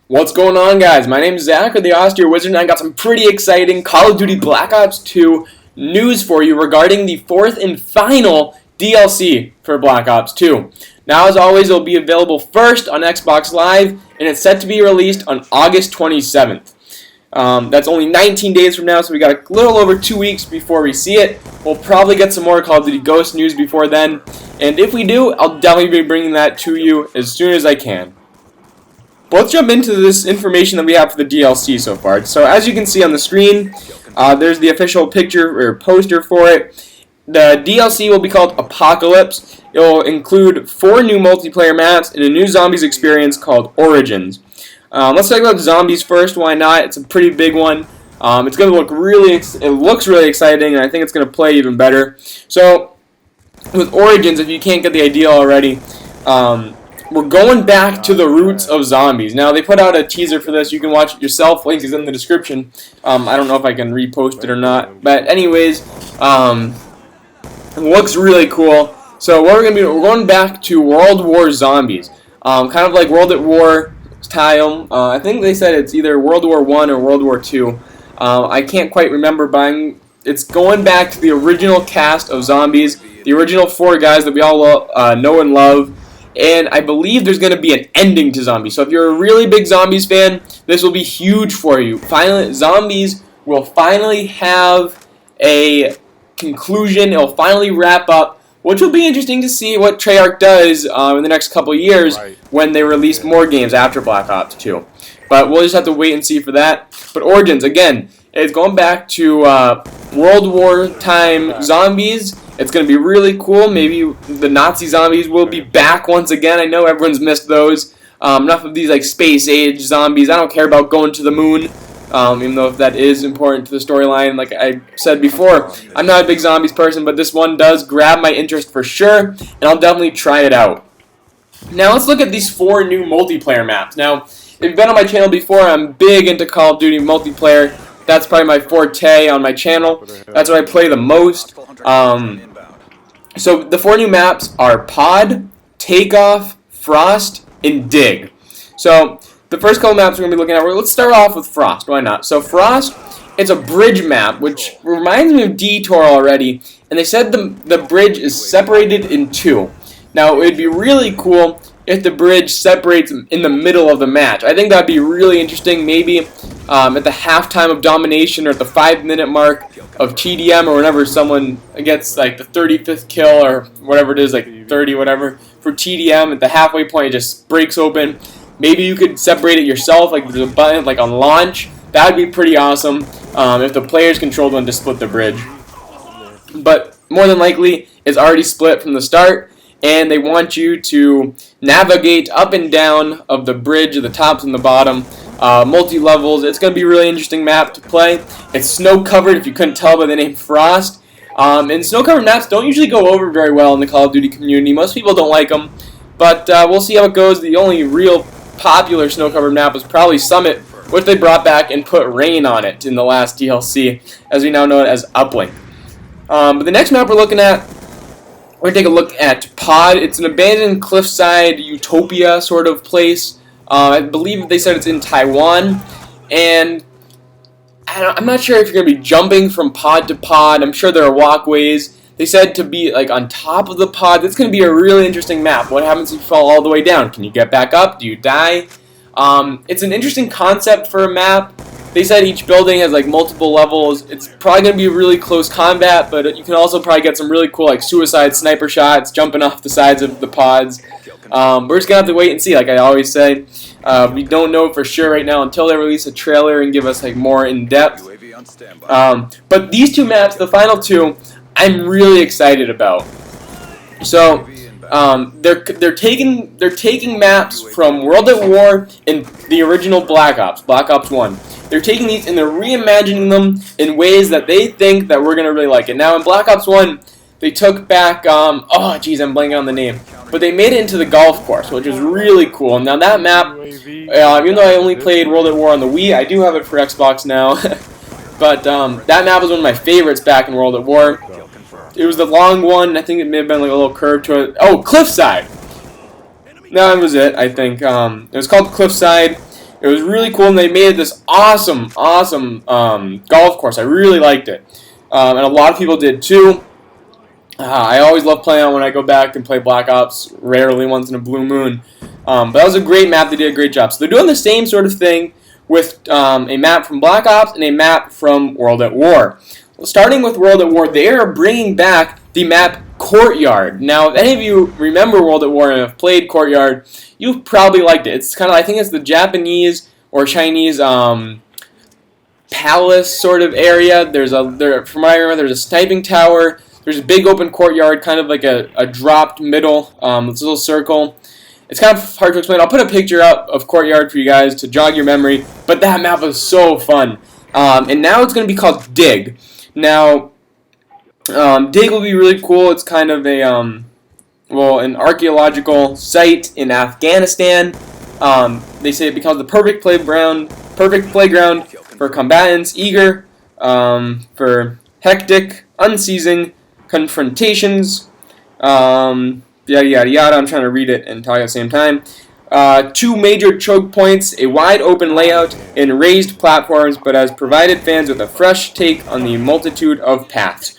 What's going on, guys? My name is Zach, or the AustereWizard, and I got some pretty exciting Call of Duty Black Ops 2 news for you regarding the fourth and final DLC for Black Ops 2. Now, as always, it will be available first on Xbox Live, and it's set to be released on August 27th. That's only 19 days from now, so we got a little over 2 weeks before we see it. We'll probably get some more Call of Duty Ghost news before then, and if we do, I'll definitely be bringing that to you as soon as I can. Let's jump into this information that we have for the DLC so far. So as you can see on the screen, there's the official picture or poster for it. The DLC will be called Apocalypse. It will include 4 new multiplayer maps and a new zombies experience called Origins. Let's talk about zombies first. Why not? It's a pretty big one. It's going to look it looks really exciting, and I think it's going to play even better. So with Origins, if you can't get the idea already, we're going back to the roots of zombies. Now, they put out a teaser for this. You can watch it yourself. Link is in the description. I don't know if I can repost it or not. But anyways, it looks really cool. So what we're going back to World War Zombies. Kind of like World at War style. I think they said it's either World War I or World War II. I can't quite remember, but it's going back to the original cast of zombies. The original 4 guys that we all know and love. And I believe there's going to be an ending to zombies. So if you're a really big zombies fan, this will be huge for you. Finally, zombies will finally have a conclusion. It'll finally wrap up, which will be interesting to see what Treyarch does in the next couple of years when they release more games after Black Ops 2. But we'll just have to wait and see for that. But Origins, again, it's going back to World War time zombies. It's going to be really cool. Maybe the Nazi zombies will be back once again. I know everyone's missed those. Enough of these like space-age zombies. I don't care about going to the moon, even though if that is important to the storyline. Like I said before, I'm not a big zombies person, but this one does grab my interest for sure, and I'll definitely try it out. Now let's look at these 4 new multiplayer maps. Now, if you've been on my channel before, I'm big into Call of Duty multiplayer. That's probably my forte on my channel. That's what I play the most. So the 4 new maps are Pod, Takeoff, Frost, and Dig. So the first couple maps we're going to be looking at, let's start off with Frost. Why not? So Frost, it's a bridge map, which reminds me of Detour already. And they said the bridge is separated in 2. Now, it would be really cool if the bridge separates in the middle of the match. I think that would be really interesting. Maybe at the halftime of domination or at the 5-minute mark of TDM or whenever someone gets like the 35th kill or whatever it is, like 30 whatever, for TDM at the halfway point it just breaks open. Maybe you could separate it yourself, like there's a button like on launch. That would be pretty awesome if the players controlled one to split the bridge. But more than likely, it's already split from the start. And they want you to navigate up and down of the bridge, the tops and the bottom, multi-levels. It's going to be a really interesting map to play. It's snow-covered, if you couldn't tell by the name Frost. And snow-covered maps don't usually go over very well in the Call of Duty community. Most people don't like them, but we'll see how it goes. The only real popular snow-covered map was probably Summit, which they brought back and put rain on it in the last DLC, as we now know it as Uplink. But the next map we're looking at, we're going to take a look at Pod. It's an abandoned cliffside utopia sort of place. I believe they said it's in Taiwan. And I'm not sure if you're going to be jumping from pod to pod. I'm sure there are walkways. They said to be like on top of the pod. It's going to be a really interesting map. What happens if you fall all the way down? Can you get back up? Do you die? It's an interesting concept for a map. They said each building has like multiple levels. It's probably going to be a really close combat, but you can also probably get some really cool like suicide sniper shots jumping off the sides of the pods. We're just going to have to wait and see, like I always say. We don't know for sure right now until they release a trailer and give us like more in-depth. But these 2 maps, the final 2, I'm really excited about. So they're taking maps from World at War and the original Black Ops 1. They're taking these and they're reimagining them in ways that they think that we're going to really like it. Now, in Black Ops 1, they took back, oh, geez, I'm blanking on the name. But they made it into the golf course, which is really cool. Now, that map, even though I only played World at War on the Wii, I do have it for Xbox now. But that map was one of my favorites back in World at War. It was the long one. I think it may have been like a little curve to it. Oh, Cliffside! No, that was it, I think. It was called Cliffside. It was really cool, and they made this awesome golf course. I really liked it, and a lot of people did too. I always love playing on when I go back and play Black Ops, rarely once in a blue moon. But that was a great map. They did a great job. So they're doing the same sort of thing with a map from Black Ops and a map from World at War. Well, starting with World at War, they are bringing back the map Courtyard. Now, if any of you remember World at War and have played Courtyard, you've probably liked it. It's kind of, I think it's the Japanese or Chinese palace sort of area. From what I remember, there's a sniping tower. There's a big open courtyard, kind of like a dropped middle, this little circle. It's kind of hard to explain. I'll put a picture up of Courtyard for you guys to jog your memory, but that map was so fun. And now it's going to be called Dig. Now, Dig will be really cool. It's kind of an archaeological site in Afghanistan. They say it becomes the perfect playground for combatants eager for hectic, unceasing confrontations, yada yada yada. I'm trying to read it and talk at the same time. 2 major choke points, a wide open layout, and raised platforms, but has provided fans with a fresh take on the multitude of paths.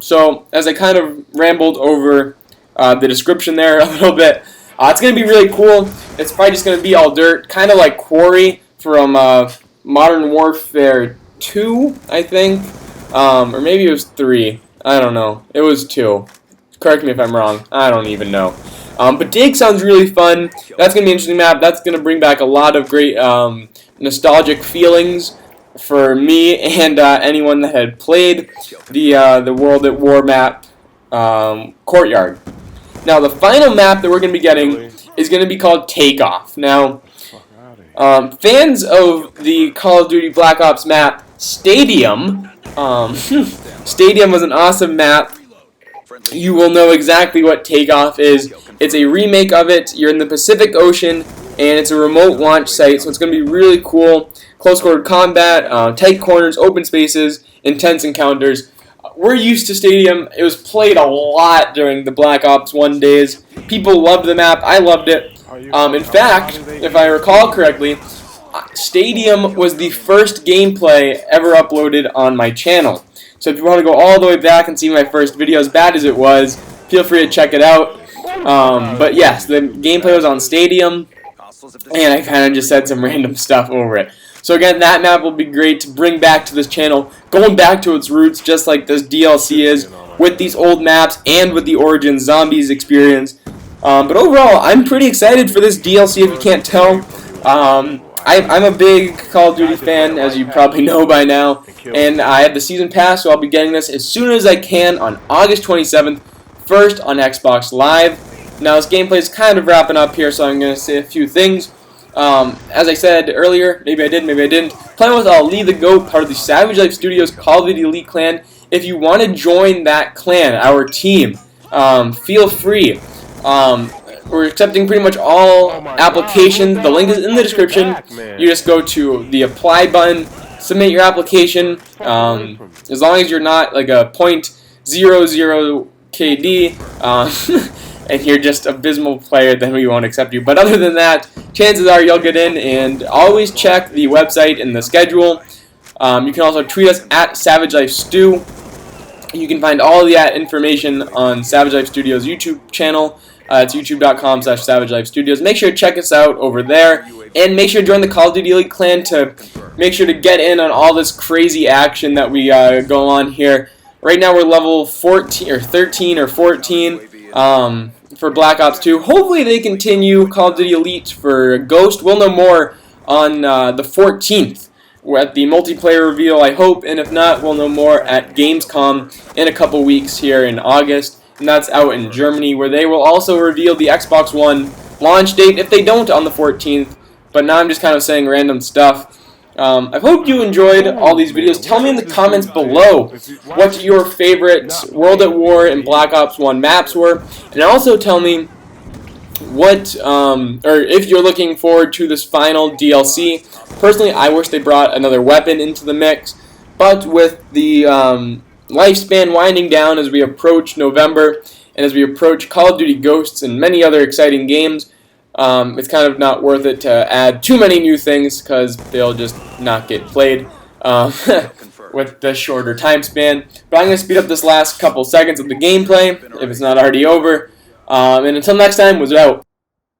So, as I kind of rambled over the description there a little bit, it's going to be really cool. It's probably just going to be all dirt, kind of like Quarry from Modern Warfare 2, I think. Or maybe it was 3. I don't know. It was 2. Correct me if I'm wrong. I don't even know. But Dig sounds really fun. That's going to be an interesting map. That's going to bring back a lot of great nostalgic feelings for me and anyone that had played the World at War map, Courtyard. Now, the final map that we're going to be getting is going to be called Takeoff. Now, fans of the Call of Duty Black Ops map, Stadium, Stadium was an awesome map. You will know exactly what Takeoff is. It's a remake of it. You're in the Pacific Ocean, and it's a remote launch site, so it's going to be really cool. Close quarter combat, tight corners, open spaces, intense encounters. We're used to Stadium. It was played a lot during the Black Ops 1 days. People loved the map. I loved it. In fact, if I recall correctly, Stadium was the first gameplay ever uploaded on my channel. So if you want to go all the way back and see my first video, as bad as it was, feel free to check it out. But yes, the gameplay was on Stadium, and I kind of just said some random stuff over it. So again, that map will be great to bring back to this channel, going back to its roots, just like this DLC is, with these old maps and with the Origins Zombies experience. But overall, I'm pretty excited for this DLC, if you can't tell. I'm a big Call of Duty fan, as you probably know by now, and I have the Season Pass, so I'll be getting this as soon as I can on August 27th, first on Xbox Live. Now, this gameplay is kind of wrapping up here, so I'm going to say a few things. As I said earlier, maybe I did, maybe I didn't, playing with Ali the Goat, part of the Savage Life Studios Call of Duty Elite clan. If you want to join that clan, our team, feel free. We're accepting pretty much all applications. The link is in the description. You just go to the apply button, submit your application. As long as you're not like a .00 KD and you're just abysmal player, then we won't accept you. But other than that, chances are you'll get in. And always check the website and the schedule. You can also tweet us at Savage Life Stew. You can find all of that information on Savage Life Studios' YouTube channel. It's youtube.com/SavageLifeStudios. Make sure to check us out over there, and make sure to join the Call of Duty Elite clan to make sure to get in on all this crazy action that we go on here. Right now we're level 14 or 13 or 14 for Black Ops 2. Hopefully they continue Call of Duty Elite for Ghost. We'll know more on the 14th. We're at the multiplayer reveal, I hope, and if not, we'll know more at Gamescom in a couple weeks here in August. And that's out in Germany, where they will also reveal the Xbox One launch date if they don't on the 14th. But now I'm just kind of saying random stuff. I hope you enjoyed all these videos. Tell me in the comments below what your favorite World at War and Black Ops 1 maps were. And also tell me what, or if you're looking forward to this final DLC. Personally, I wish they brought another weapon into the mix. But with the lifespan winding down as we approach November and as we approach Call of Duty Ghosts and many other exciting games, It's kind of not worth it to add too many new things because they'll just not get played with the shorter time span. But I'm going to speed up this last couple seconds of the gameplay if it's not already over. And until next time, Wizard out.